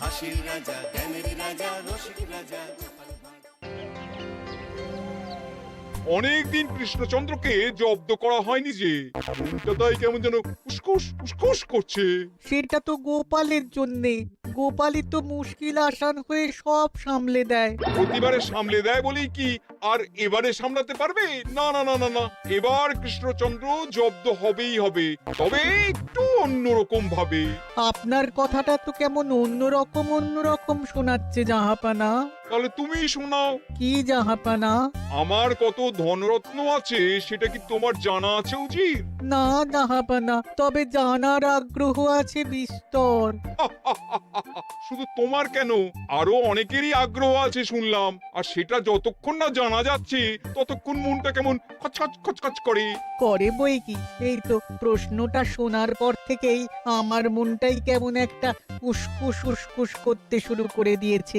হাসির রাজা, জ্ঞানের রাজা, রসিক রাজা। অনেকদিন কৃষ্ণচন্দ্রকে জব্দ করা হয়নি যে, মনটা তাই কেমন যেন উস্কুস উস্কুস করছে। সেটা তো গোপালের জন্যে। গোপালই তো মুশকিল আসান হয়ে সব সামলে দেয়। প্রতিবারে সামলে দেয় বলেই কি আর এবারে সামলাতে পারবে? না না না না না, এবার কৃষ্ণচন্দ্র জব্দ হবেই হবে, তবে একটু অন্যরকম ভাবে। আপনার কথাটা তো কেমন অন্যরকম শোনাচ্ছে জাহাপানা। তাহলে তুমি শোনাও। কি জাহাপানা? আমার কত ধনরত্ন আছে সেটা কি তোমার জানা আছে উজির? না জাহাপানা, তবে জানার আগ্রহ আছে বিস্তর। শুধু তোমার কেন, আরো অনেকেরই আগ্রহ আছে শুনলাম, আর সেটা যতক্ষণ না জানা যাচ্ছে ততক্ষণ মনটা কেমন খচখচ খচখচ করে। করে বই কি, এই তো প্রশ্নটা শোনার পর থেকেই আমার মনটাই কেমন একটা উসকুস উসকুস করতে শুরু করে দিয়েছে।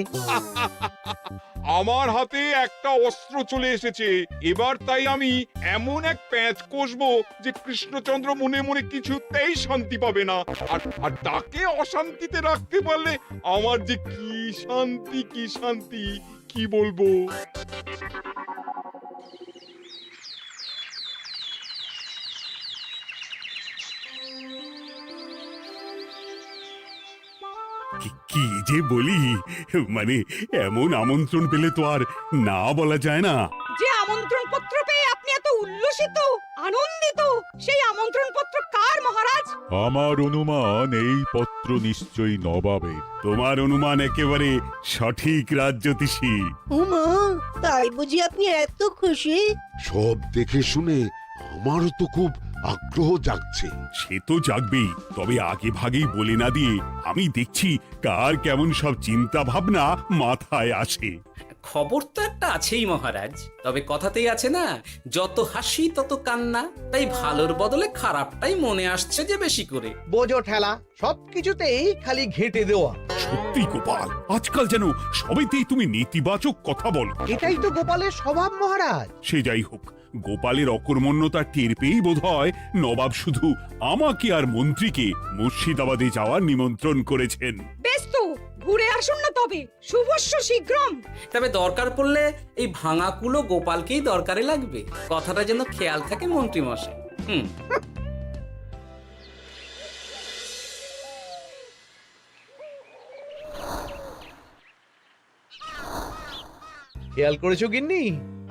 আমার হাতে একটা অস্ত্র চলে এসেছে এবার, তাই আমি এমন এক প্যাঁচ কষবো যে কৃষ্ণচন্দ্র মনে মনে কিছুতেই শান্তি পাবে না। আর তাকে অশান্তিতে রাখতে পারলে আমার যে কি শান্তি কি শান্তি, কি বলবো। কি যে বলি, মানে এমন আমন্ত্রণ পেলে তো আর না বলা যায় না। যে আমন্ত্রণ পত্র পেয়ে আপনি এত উল্লসিত আনন্দিত, সেই আমন্ত্রণ পত্র কার মহারাজ? আমার অনুমান এই পত্র নিশ্চয়ই নবাবের। তোমার অনুমান একেবারে সঠিক, রাজ্যতীষী। উমা, তাই বুঝি আপনি এত খুশি? সব দেখে শুনে আমারও তো খুব আগ্রহ জাগছে। সে তো জাগবেই, তবে আগে ভাগেই বলে না দিয়ে আমি দেখছি কার কেমন সব চিন্তা ভাবনা মাথায় আসে। খবর তো একটা আছেই মহারাজ, তবে কথাতেই আছে না, যত হাসি তত কান্না। তাই ভালোর বদলে খারাপটাই মনে আসছে যে বেশি করে। বোঝো ঠেলা, সবকিছুতেই খালি ঘেঁটে দেওয়া। সত্যি গোপাল, আজকাল যেন সবেতেই তুমি নেতিবাচক কথা বলো। এটাই তো গোপালের স্বভাব মহারাজ। সে যাই হোক, গোপালের অকর্মণ্যতা টের পেয়েই বোধ হয় নবাব শুধু আমাকে আর মন্ত্রীকে মুর্শিদাবাদে যাওয়ার নিমন্ত্রণ করেছেন। বেশ তো, ঘুরে আসুন না তবে, শুভস্য শীঘ্রম। তবে দরকার পড়লে এই ভাঙা কুলো গোপালকেই দরকারে লাগবে, কথাটা যেন খেয়াল থাকে মন্ত্রী মশাই। খেয়াল করেছো গিন্নি,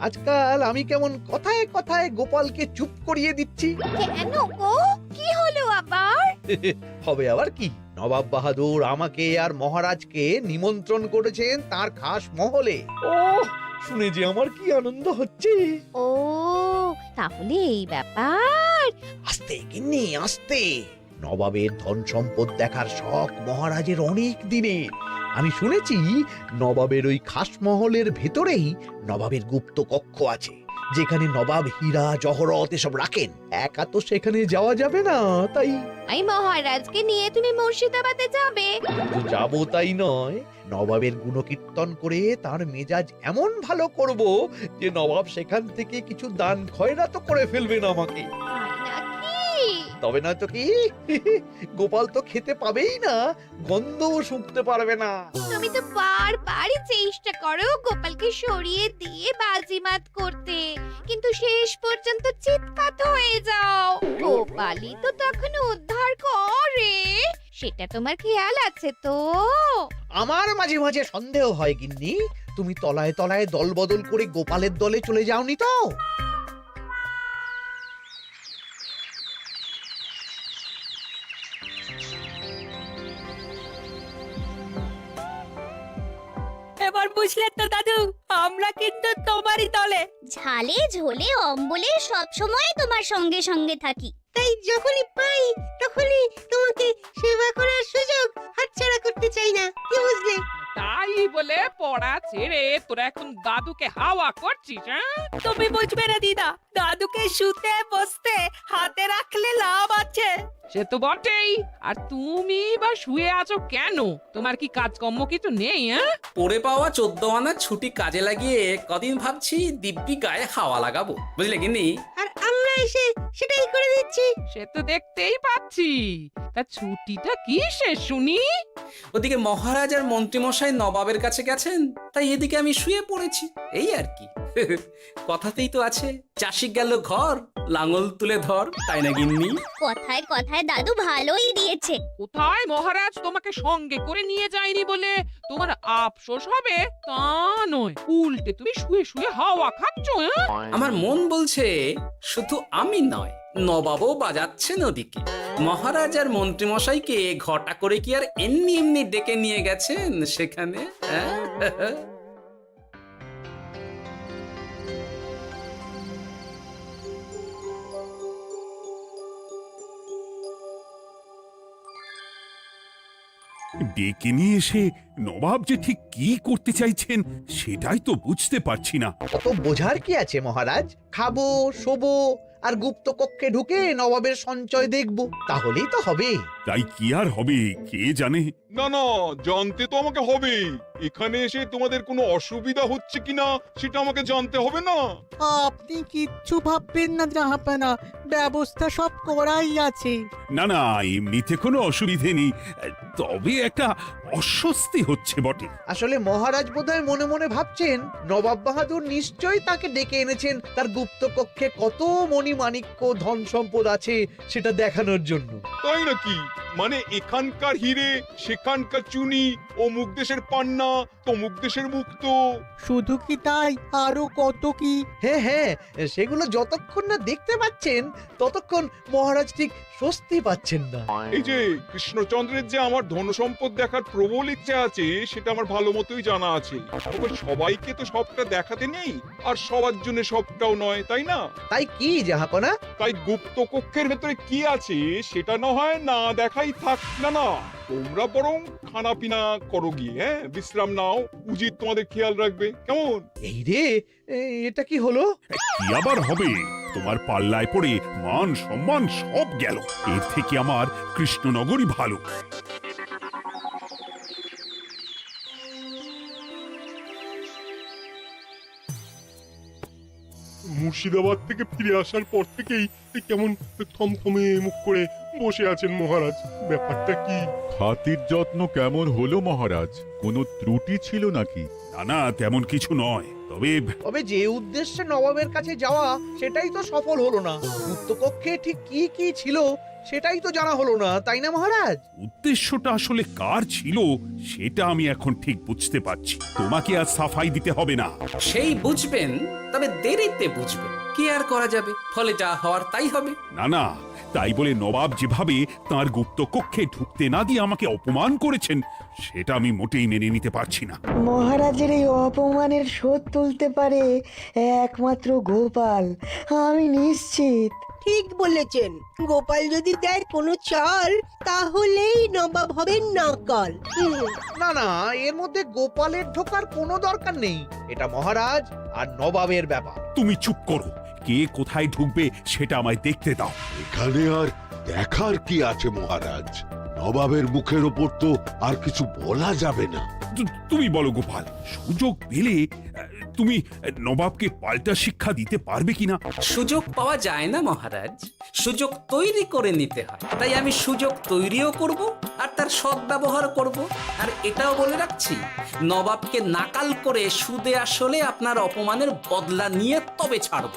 আজকাল আমি কেমন কথায় কথায় গোপালকে চুপ করিয়ে দিচ্ছি। কেন গো, কি হলো আবার? হবে আবার কি, নবাব বাহাদুর আমাকে আর মহারাজকে নিমন্ত্রণ করেছেন তার খাস মহলে। ও শুনে যে আমার কি আনন্দ হচ্ছে। ও, তাহলে এই ব্যাপার। আস্তে গিন্নি আস্তে, নবাবের ধন সম্পদ দেখার শখ মহারাজের অনেক দিনের। আমি শুনেছি নবাবের ওই খাস মহলের ভেতরেই নবাবের গুপ্ত কক্ষ আছে, যেখানে নবাব হীরা জহরত এসব রাখেন। একা তো সেখানে যাওয়া যাবে না, তাই এই মহারাজকে নিয়ে তুমি মুর্শিদাবাদে যাবে? শুধু যাবো তাই নয়, নবাবের গুণকীর্তন করে তার মেজাজ এমন ভালো করব যে নবাব সেখান থেকে কিছু দান খয়রাত করে ফেলবেন আমাকে। তাই নাকি? তবে না তো কি, গোপাল তো খেতে পাবেই না, গন্ধও শুঁকতে পারবে না। তুমি তো বারবারই চেষ্টা করো গোপালকে সরিয়ে দিয়ে বাজিমাত করতে, কিন্তু শেষ পর্যন্ত চিৎপাত হয়ে যাও। গোপালই তো তখন উদ্ধার করে, সেটা তোমার খেয়াল আছে তো? আমার মাঝে মাঝে সন্দেহ হয় গিন্নি, তুমি তলায় তলায় দল বদল করে গোপালের দলে চলে যাওনি তো? এবার বুঝলে তো দাদু, আমরা কিন্তু তোমারই দলে। ঝালে ঝোলে অম্বলে সব সময় তোমার সঙ্গে সঙ্গে থাকি। তাই যখনই পাই তখনই তোমাকে সেবা করার সুযোগ হাতছাড়া করতে চাই না, কি বুঝলে? তাই বলে পড়া ছেড়ে তোরা এখন দাদুকে হাওয়া করছিস? তুমি বুঝবে না দিদা, দাদুকে শুতে বসতে হাতে রাখলে লাভ আছে। সে তো বটেই। আর তুমি বা শুয়ে আছো কেন? তোমার কি কাজকর্ম কিছু নেই? হ্যাঁ, পড়ে পাওয়া 14 আনা ছুটি কাজে লাগিয়ে কদিন ভাবছি দিব্যি গায়ে হাওয়া লাগাবো, বুঝলে গিন্নি? আর আমরা এসে সেটাই করে দিচ্ছি। সে তো দেখতেই পাচ্ছি। তা ছুটিটা কি সে শুনি? ওদিকে মহারাজ আর মন্ত্রীমশাই নবাবের কাছে গেছেন, তাই এদিকে আমি শুয়ে পড়েছি, এই আর কি। কথাতেই তো আছে, চাষি গেল ঘর, লাঙল তুলে ধর, তাই না গিন্নি? কথায় কথায় দাদু ভালোই দিয়েছে। কোথায় মহারাজ তোমাকে সঙ্গে করে নিয়ে যায়নি বলে তোমার আফসোস হবে তা নয়, উল্টে তুমি শুয়ে শুয়ে হাওয়া খাচ্ছ। আমার মন বলছে শুধু আমি নয়, নবাবও বাজাচ্ছেন ওদিকে। মহারাজ আর মন্ত্রীমশাইকে ঘটা করে কি আর এমনি এমনি ডেকে নিয়ে গেছেন সেখানে? হ্যাঁ? ডেকে নিয়ে এসে নবাব যে ঠিক কি করতে চাইছেন সেটাই তো বুঝতে পারছি না। অত বোঝার কি আছে মহারাজ? খাবো, শোবো আর গুপ্ত কক্ষে ঢুকে নবাবের সঞ্চয় দেখব, তাহলেই তো হবে। তাই কি আর হবে কে জানে। না না, জানতে তো আমাকে হবে। এখানে এসে তোমাদের কোনো অসুবিধা হচ্ছে কিনা সেটা আমাকে জানতে হবে না? আপনি কিচ্ছু ভাববেন না জাহাপানা, ব্যবস্থা সব করাই আছে। না না, এমনিতে কোনো অসুবিধে নেই, তবে একটা অস্বস্তি হচ্ছে বটে। আসলে মহারাজ বোধহয় মনে মনে ভাবছেন নবাব বাহাদুর নিশ্চয়ই তাকে ডেকে এনেছেন তার গুপ্ত কক্ষে কত মণিমাণিক্য ধন সম্পদ আছে সেটা দেখানোর জন্য। তাই নাকি? মানে এখানকার হিরে সেখানকার চুনি, অমুক দেশের পান্না তমুক দেশের মুক্ত। শুধু কি তাই, আরো কত কি। হ্যাঁ হ্যাঁ, সেগুলো যতক্ষণ না দেখতে পাচ্ছেন ততক্ষণ মহারাজ ঠিক স্বস্তি পাচ্ছেন না। এই যে কৃষ্ণচন্দ্রের যে আমার ধন সম্পদ দেখার প্রবল ইচ্ছে আছে সেটা আমার ভালো মতোই জানা আছে। তবে সবাইকে তো সবটা দেখাতে নেই, আর সবার জন্য সবটাও নয়, তাই না? তাই কি জাহাপনা? তাই গুপ্ত কক্ষের ভেতরে কি আছে সেটা না হয় না দেখাই থাক। না না, তোমরা বরং খানা পিনা করো গিয়ে, হ্যাঁ, বিশ্রাম নাও। উজিত তোমাদের খেয়াল রাখবে, কেমন? এই রে, এটা কি হলো? কি আবার হবে? তোমার পাল্লায় পড়ে মান সম্মান সব গেল। এর থেকে আমার কৃষ্ণনগরই ভালো। মুর্শিদাবাদ থেকে ফিরে আসার পর থেকেই কেমন থমথমে মুখ করে বসে আছেন মহারাজ। ব্যাপারটা কি? খাতির যত্ন কেমন হলো মহারাজ? কোনো ত্রুটি ছিল নাকি? না না, তেমন কিছু নয়, তবে যে উদ্দেশ্যে নবাবের কাছে যাওয়া সেটাই তো সফল হলো না। গুপ্ত কক্ষে ঠিক কি কি ছিল সেটাই তো জানা হলো না, তাই না মহারাজ? উদ্দেশ্যটা আসলে কার ছিল সেটা আমি এখন ঠিক বুঝতে পারছি। তোমাকে আর সাফাই দিতে হবে না। সেই বুঝবেন, তবে দেরিতে বুঝবেন। কি আর করা যাবে, ফলে যা হওয়ার তাই হবে। না না, তাই বলে নবাব যেভাবে তার গুপ্ত কক্ষে ঢুকতে না দিয়ে আমাকে অপমান করেছেন সেটা আমি মোটেই মেনে নিতে পারছি না। মহারাজের এই অপমানের শোধ তুলতে পারে একমাত্র গোপাল, আমি নিশ্চিত। ঠিক বলেছেন, গোপাল যদি দেয় কোনো চাল তাহলেই নবাব হবেন নাকাল। না না, এর মধ্যে গোপালের ঢোকার কোনো দরকার নেই। এটা মহারাজ আর নবাবের ব্যাপার। তুমি চুপ করো, কে কোথায় ঢুকবে সেটা আমায় দেখতে দাও। এখানে আর দেখার কি আছে মহারাজ? নবাবের মুখের ওপর তো আর কিছু বলা যাবে না। তুমি বলো গোপাল, সুযোগ পেলে তুমি নবাবকে পাল্টা শিক্ষা দিতে পারবে কিনা? সুযোগ পাওয়া যায় না মহারাজ, সুযোগ তৈরি করে নিতে হয়। তাই আমি সুযোগ তৈরিও করব আর তার সদ্ব্যবহার করব। আর এটাও বলে রাখছি, নবাবকে নাকাল করে সুদে আসলে আপনার অপমানের বদলা নিয়ে তবে ছাড়ব।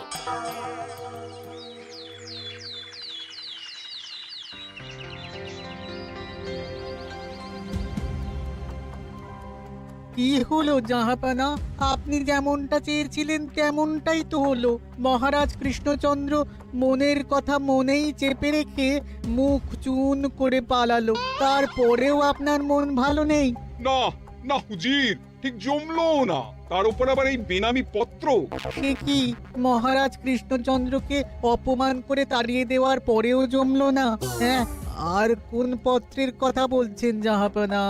কি হলো জাহাপানা, আপনি যেমনটা চেয়েছিলেন তেমনটাই তো হলো। মহারাজ কৃষ্ণচন্দ্র মনের কথা মনেই চেপে রেখে মুখ চুন করে পালালো, তারপরেও আপনার মন ভালো নেই? না না হুজির, ঠিক জমলো না। তার উপর আবার এই বেনামি পত্র। সে কি, মহারাজ কৃষ্ণচন্দ্রকে অপমান করে তাড়িয়ে দেওয়ার পরেও জমলো না? হ্যাঁ, আর কোন পত্রের কথা বলছেন জাহাপানা?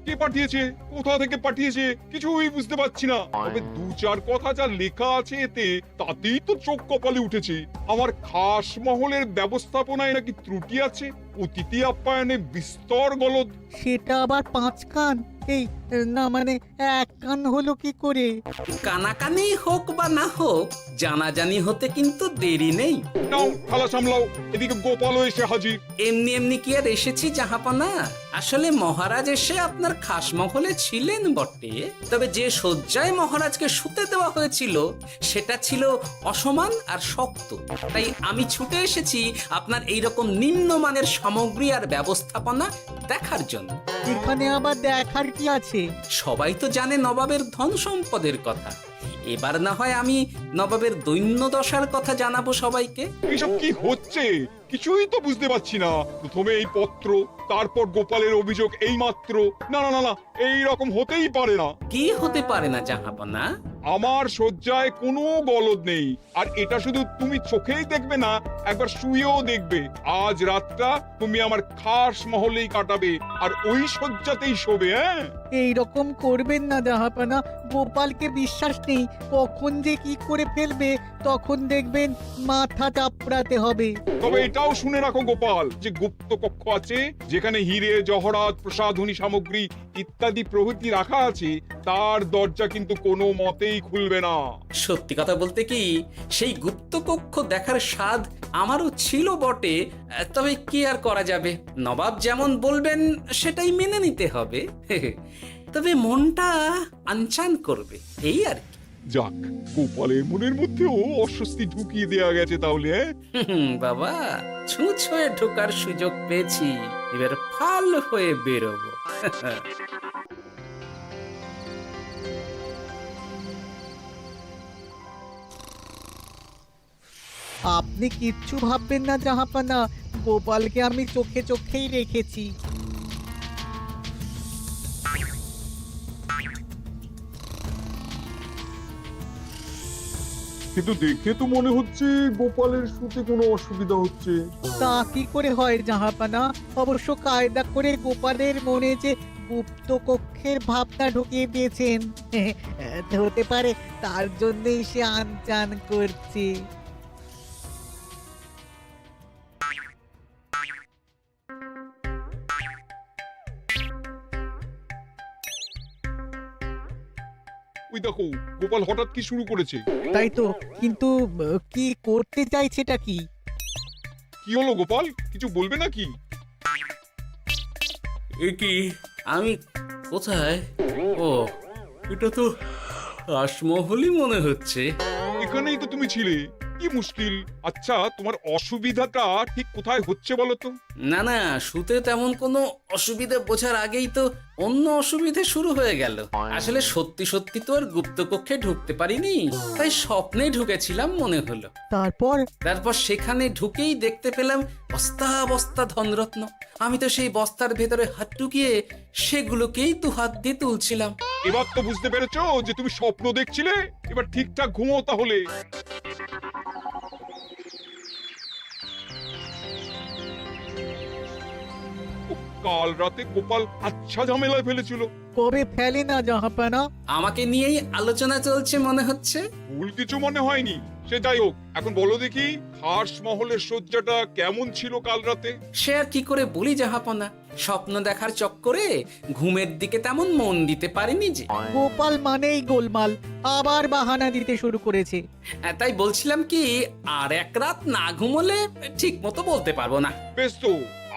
কে পাঠিয়েছে, কোথা থেকে পাঠিয়েছে কিছুই বুঝতে পারছি না। তবে দু চার কথা যা লেখা আছে এতে, তাতেই তো চোখ কপালে উঠেছে। আমার খাস মহলের ব্যবস্থাপনায় নাকি ত্রুটি আছে, অতিথি আপ্যায়নে বিস্তর গলদ। সেটা আবার 5 কান? এই না মানে 1 কান হলো কি করে? কানাকানি হোক বা না হোক, জানাজানি হতে কিন্তু দেরি নেই। নাও থালা সামলাও, এদিকে গোপালও এসে হাজির। এমনি এমনি কি আর এসেছি জাহাপনা? আসলে মহারাজ এসে আপনার খাস মহলে ছিলেন বটে, তবে যে শয্যায় মহারাজকে শুতে দেওয়া হয়েছিল সেটা ছিল অসমান আর শক্ত। তাই আমি ছুটে এসেছি আপনার এইরকম নিম্নমানের সামগ্রী আর ব্যবস্থাপনা দেখার জন্য। এখানে আবার দেখার কি আছে? সবাই তো জানে নবাবের ধন সম্পদের কথা, এবার না হয় আমি নবাবের দৈন্য দশার কথা জানাবো সবাইকে। এইসব কি হচ্ছে কিছুই তো বুঝতে পারছি না। প্রথমে এই পত্র, তারপর গোপালের অভিযোগ এই মাত্র। না না না না, এই রকম হতেই পারে না। কি হতে পারে না জাহাপনা? আমার শয্যায় কোনো গলদ নেই, আর এটা শুধু তুমি চোখেই দেখবে না, একবার শুয়েও দেখবে। আজ রাতটা তুমি আমার খাস মহলেই কাটাবে, আর ওই শয্যাতেই শোবে। হ্যাঁ, এই রকম করবেন না জাহাপানা, গোপালকে বিশ্বাস নেই, কখন যে কি করে ফেলবে তখন দেখবেন মাথা চাপড়াতে হবে। তবে এটাও শুনে রাখো গোপাল, যে গুপ্ত কক্ষ আছে যেখানে হিরে জহরাত প্রসাধনী সামগ্রী ইত্যাদি প্রভৃতি রাখা আছে, তার দরজা কিন্তু কোনো মতেই খুলবে না। সত্যি কথা বলতে কি, সেই গুপ্ত কক্ষ দেখার স্বাদ আমারও ছিল বটে, তবে কি আর করা যাবে, নবাব যেমন বলবেন সেটাই মেনে নিতে হবে। তবে মনটা আনচান করবে, এই আর কি। যাক, গোপালের মনের মধ্যেও অস্বস্তি ঢুকিয়ে দেয়া গেছে তাহলে। বাবা, ছুঁচ হয়ে ঢোকার সুযোগ পেয়েছি, এবার ফাল হয়ে বেরোবো। আপনি কিচ্ছু ভাববেন না জাহাপানা, গোপালকে আমি চোখে চোখেই রেখেছি। কিন্তু দেখে তো মনে হচ্ছে গোপালের শুতে কোনো অসুবিধা হচ্ছে। তা কি করে হয় জাহাপানা? অবশ্য কায়দা করে গোপালের মনে যে গুপ্ত কক্ষের ভাবনা ঢুকিয়ে দিয়েছেন, হতে পারে তার জন্যই সে আনচান করছে। ওই দেখো, গোপাল হঠাৎ কি শুরু করেছে। তাই তো, কিন্তু কি করতে চাইছেটা কি? কি হলো গোপাল, কিছু বলবে নাকি? এ কি, আমি কোথায়? ও, এটা তো রাসমহলই মনে হচ্ছে। এখানেই তো তুমি ছিলে, কি মুশকিল। আচ্ছা, তোমার অসুবিধাটা ঠিক কোথায় হচ্ছে বলো তো? না না, শুতে তেমন কোনো অসুবিধা বোঝার আগেই তো অন্য অসুবিধে শুরু হয়ে গেল। আসলে সত্যি সত্যি তো আর গুপ্তকক্ষে ঢুকতে পারিনি, তাই স্বপ্নে ঢুকেছিলাম মনে হলো। তারপর সেখানে ঢুকেই দেখতে পেলাম বস্তা বস্তা ধনরত্ন। আমি তো সেই বস্তার ভেতরে হাত ঢুকিয়ে সেগুলোকেই 2 হাত দিয়ে তুলছিলাম। এবার তো বুঝতে পেরেছো যে তুমি স্বপ্ন দেখছিলে। এবার ঠিকঠাক ঘুমো তাহলে। কাল রাতে গোপাল আচ্ছা ঝামেলায় ফেলেছিল। কবে ফেলে না জাহাপানা? আমাকে নিয়েই আলোচনা চলছে মনে হচ্ছে। ভুল কিছু মনে হয়নি, সে যাই হোক, এখন বলো দেখি খাস মহলের সজ্জাটা কেমন ছিল কাল রাতে? সে আর কি করে বলি জাহাপনা, স্বপ্ন দেখার চক্করে ঘুমের দিকে তেমন মন দিতে পারিনি যে। গোপাল মানেই গোলমাল, আবার বাহানা দিতে শুরু করেছে। তাই বলছিলাম কি, আর এক রাত না ঘুমোলে ঠিক মতো বলতে পারবো না। বেশ তো,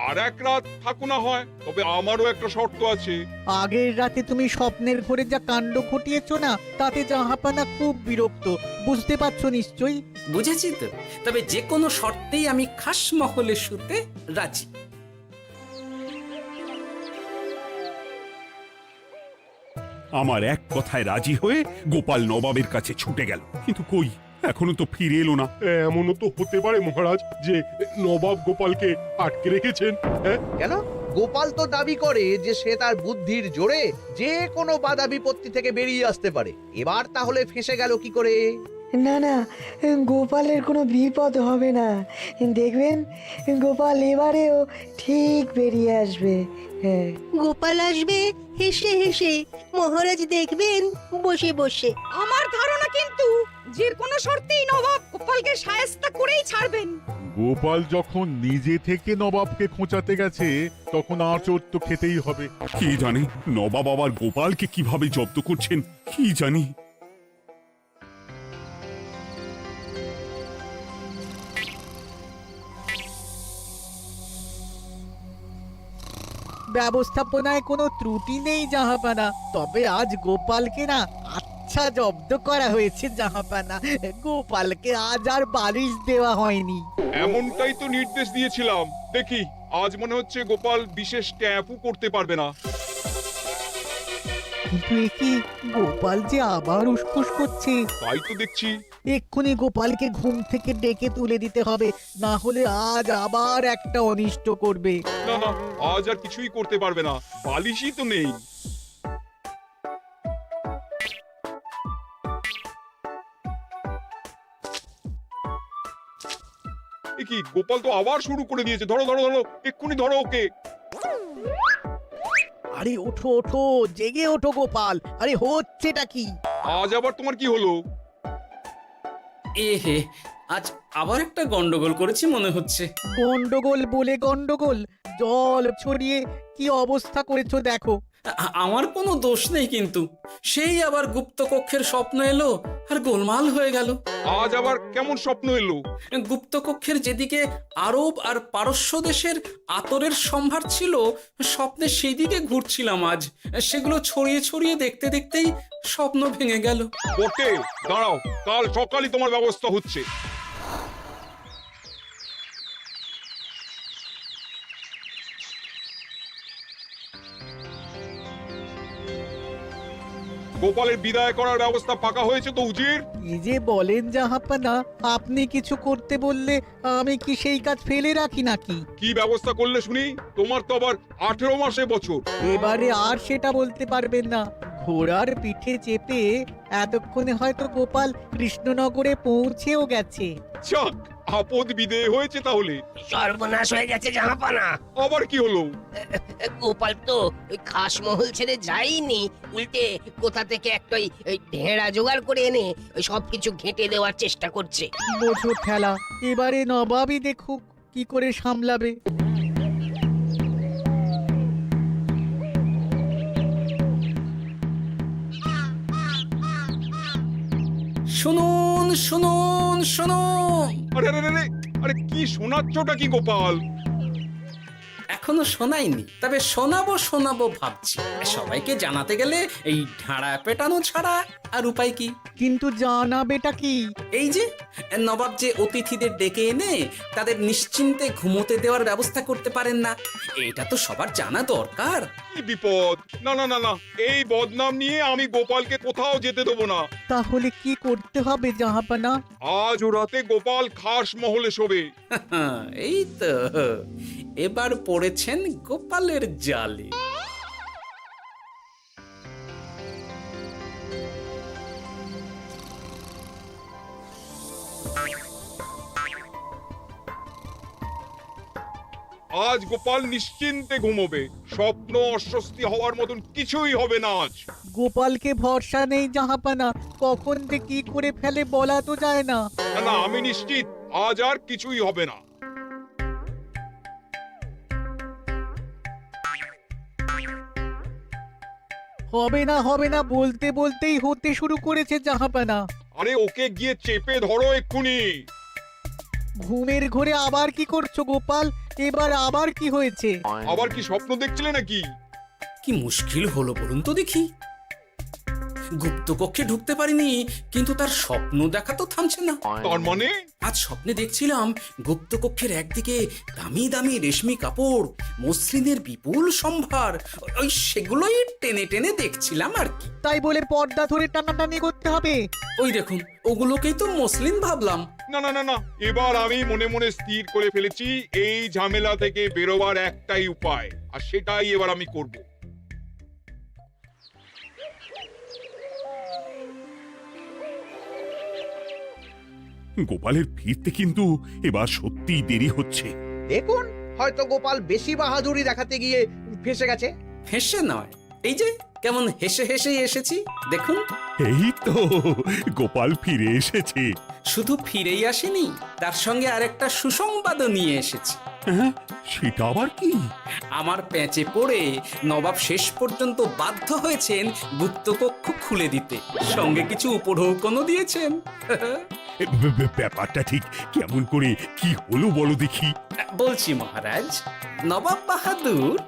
আর এক রাত থাকো না হয়, তবে আমারও একটা শর্ত আছে। আগের রাতে তুমি স্বপ্নের ঘরে যা কাণ্ড ঘটিয়েছো না, তাতে জাহাপানা খুব বিরক্ত, বুঝতে পারছো নিশ্চয়ই। বুঝেছি তো, তবে যে কোনো শর্তেই আমি খাস মহলে শুতে রাজি। আমার এক কথায় রাজি হয়ে গোপাল নবাবের কাছে ছুটে গেল, কিন্তু কই, এখনো তো ফিরে এলো না। এমনও তো হতে পারে মহারাজ যে নবাব গোপালকে আটকে রেখেছেন। কেন? গোপাল তো দাবি করে যে সে তার বুদ্ধির জোরে যে কোনো বাধা বিপত্তি থেকে বেরিয়ে আসতে পারে। এবার তাহলে ফেঁসে গেল কি করে? না না, গোপালের কোনো বিপদ হবে না। দেখবেন গোপাল এবারেও ঠিক বেরিয়ে আসবে। হ্যাঁ, গোপাল আসবে হেসে হেসে, মহারাজ দেখবেন বসে বসে। আমার ধারণা কিন্তু যে কোনো শর্তেই নবাব গোপালকে শায়েস্তা করেই ছাড়বেন। গোপাল যখন নিজে থেকে নবাবকে খোঁচাতে গেছে তখন আঁচড় তো খেতেই হবে। কি জানি নবাব আবার গোপালকে কিভাবে জব্দ করছেন, কি জানি। ব্যবস্থাপনায় কোনো ত্রুটি নেই জাহাপানা, তবে আজ গোপালকে না আচ্ছা জব্দ করা হয়েছে জাহাপানা। গোপালকে আজ আর বালিশ দেওয়া হয়নি। এমনটাই তো নির্দেশ দিয়েছিলাম। দেখি আজ মনে হচ্ছে গোপাল বিশেষ ট্যাপও করতে পারবে না। কিন্তু এ কি, গোপাল যে আবার উসখুস করছে। তাই তো দেখছি। এক্ষুনি গোপালকে ঘুম থেকে ডেকে তুলে দিতে হবে, না হলে আজ আবার একটা অনিষ্ট করবে। না না, আজ আর কিছুই করতে পারবে না, বালিশই তো নেই। এ কি, গোপাল তো আবার শুরু করে দিয়েছে। ধরো ধরো ধরো, এক্ষুনি ধরো ওকে। আরে ওঠো ওঠো, জেগে ওঠো গোপাল। আরে হচ্ছেটা কি? আজ আবার তোমার কি হলো? এ হে, আজ আবার একটা গন্ডগোল করেছি মনে হচ্ছে। গন্ডগোল বলে গন্ডগোল, জল ছড়িয়ে কি অবস্থা করেছো দেখো। আমার কোনো দোষ নেই, কিন্তু সেই আবার গুপ্তকক্ষের স্বপ্ন এলো আর গোলমাল হয়ে গেল। আজ আবার কেমন স্বপ্ন এলো? গুপ্তকক্ষের যেদিকে আরব আর পারস্য দেশের আতরের সম্ভার ছিল, স্বপ্নে সেই দিকে ঘুরছিলাম আজ। সেগুলো ছড়িয়ে ছড়িয়ে দেখতে দেখতেই স্বপ্ন ভেঙে গেল। বটে, দাঁড়াও, কাল সকালই তোমার ব্যবস্থা হচ্ছে। গোপালের বিদায় করার ব্যবস্থা পাকা হয়েছে তো উজির? কি যে বলেন জাহাপানা, আপনি কিছু করতে বললে আমি কি সেই কাজ ফেলে রাখি নাকি? কি ব্যবস্থা করলে শুনি? তোমার তো আবার 18 মাসে বছর। এবারে আর সেটা বলতে পারবেন না। ঘোড়ার পিঠে চেপে এতক্ষণে হয়তো গোপাল কৃষ্ণনগরে পৌঁছেও গেছে। যাক, আপদ বিদেয় হয়েছে তাহলে। সর্বনাশ হয়ে গেছে জাহাপানা। আবার কি হলো? গোপাল তো ওই খাসমহল ছেড়ে যায়নি, উল্টে কোথা থেকে একটা ওই ঢেঁড়া জোগাড় করে এনে ওই সবকিছু ঘেঁটে দেওয়ার চেষ্টা করছে। বোঝো ঠেলা, এবারে নবাবই দেখুক কি করে সামলাবে। শুনুন শুনুন শুনুন। আরে আরে আরে, আরে কি শোনাচ্ছটা কি গোপাল? এখনো শোনাইনি, তবে শোনাবো শোনাবো ভাবছি। সবাইকে জানাতে গেলে এই ঢাড়া পেটানো ছাড়া আর উপায় কি? কিন্তু জানাবেটা কি? এই যে নবাব যে অতিথিদের ডেকে এনে তাদের নিশ্চিন্তে ঘুমোতে দেওয়ার ব্যবস্থা করতে পারেন না, এটা তো সবার জানা দরকার। কি বিপদ! না না না না, এই বদনাম নিয়ে আমি গোপালকে কোথাও যেতে দেবো না। তাহলে কি করতে হবে জাহাপানা? আজ ও রাতে গোপাল খাস মহলে শোবে। এই তো এবার পড়েছেন গোপালের জালে। আজ গোপাল নিশ্চিন্তে ঘুমোবে। স্বপ্ন অস্বস্তি হওয়ার মতন কিছুই হবে না আজ। গোপালকে ভরসা নেই জাহাপানা, কখন যে কি করে ফেলে বলা তো যায় না। না না, আমি নিশ্চিত আজ আর কিছুই হবে না। হবে না বলতে বলতেই হতে শুরু করেছে জাহাপানা। আরে ওকে গিয়ে চেপে ধরো এক্ষুনি। ঘুমের ঘোরে আবার কি করছো গোপাল? এবার আবার কি হয়েছে? আবার কি স্বপ্ন দেখছিলে নাকি? কি মুশকিল হলো বলুন তো দেখি। গুপ্তকক্ষে ঢুকতে পারিনি, কিন্তু তার স্বপ্ন দেখা তো থামছে না। তার মানে? আজ স্বপ্নে দেখছিলাম গুপ্তকক্ষের একদিকে দামি দামি রেশমি কাপড়, মসৃণের বিপুল সম্ভার, ওই সেগুলোই টেনে টেনে দেখছিলাম আর কি। তাই বলে পর্দা ধরে টানাটানি করতে হবে? ওই দেখুন, ওগুলোকেই তো মসলিন ভাবলাম। না না না না, এবার আমি মনে মনে স্থির করে ফেলেছি এই ঝামেলা থেকে বেরোবার একটাই উপায়, আর সেটাই এবার আমি করব। গোপালের ফিরতে কিন্তু এবার সত্যিই দেরি হচ্ছে। দেখুন, হয়তো গোপাল বেশি বাহাদুরি দেখাতে গিয়ে ফেসে গেছে। হেসে নয়, এই যে কেমন হেসে হেসেই এসেছি দেখুন। এই তো গোপাল ফিরে এসেছে। শুধু ফিরেই আসেনি, তার সঙ্গে আরেকটা সুসংবাদও নিয়ে এসেছি। হ্যাঁ, সেটা আবার কি? আমার প্যাঁচে পড়ে নবাব শেষ পর্যন্ত বাধ্য হয়েছেন গুপ্তকক্ষ খুলে দিতে, সঙ্গে কিছু উপঢৌকনও দিয়েছেন। ব্যাপারটা ঠিক কেমন করে কি হলো বলো দেখি। বলছি মহারাজ, নবাব বাহাদুর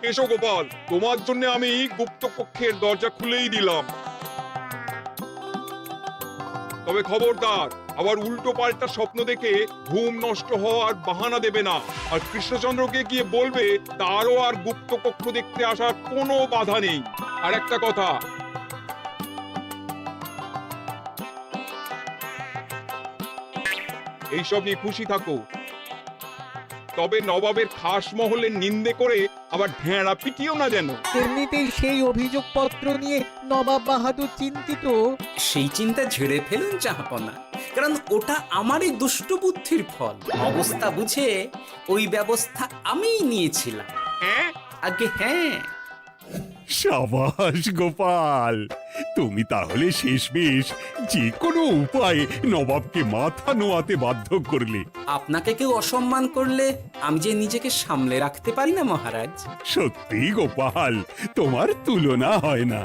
এসো গোপাল, তোমার জন্য আমি গুপ্ত কক্ষের দরজা খুলেই দিলাম। তবে খবরদার, আবার উল্টো পাল্টা স্বপ্ন দেখে ঘুম নষ্ট হওয়ার বাহানা দেবে না। আর কৃষ্ণচন্দ্রকে গিয়ে বলবে তারও আর গুপ্ত কক্ষ দেখতে আসার কোনো বাধা নেই। আর একটা কথা, এইসব নিয়ে খুশি থাকো, তবে নবাবের খাস মহলের নিন্দে করে আবার ঢেঁড়া পিটিও না যেন। এমনিতেই সেই অভিযোগপত্র নিয়ে নবাব বাহাদুর চিন্তিত। সেই চিন্তা ঝেড়ে ফেলুন জাহাপনা, কারণ ওটা আমারই দুষ্ট বুদ্ধির ফল। অবস্থা বুঝে ওই ব্যবস্থা আমিই নিয়েছিলাম। হ্যাঁ, আগে হ্যাঁ। সাবাস গোপাল, তুমি তাহলে শেষমেশ যে কোনো উপায়ে নবাবকে মাথা নোয়াতে বাধ্য করলে। আপনাকে কেউ অসম্মান করলে আমি যে নিজেকে সামলে রাখতে পারি না মহারাজ। সত্যি গোপাল, তোমার তুলনা হয় না।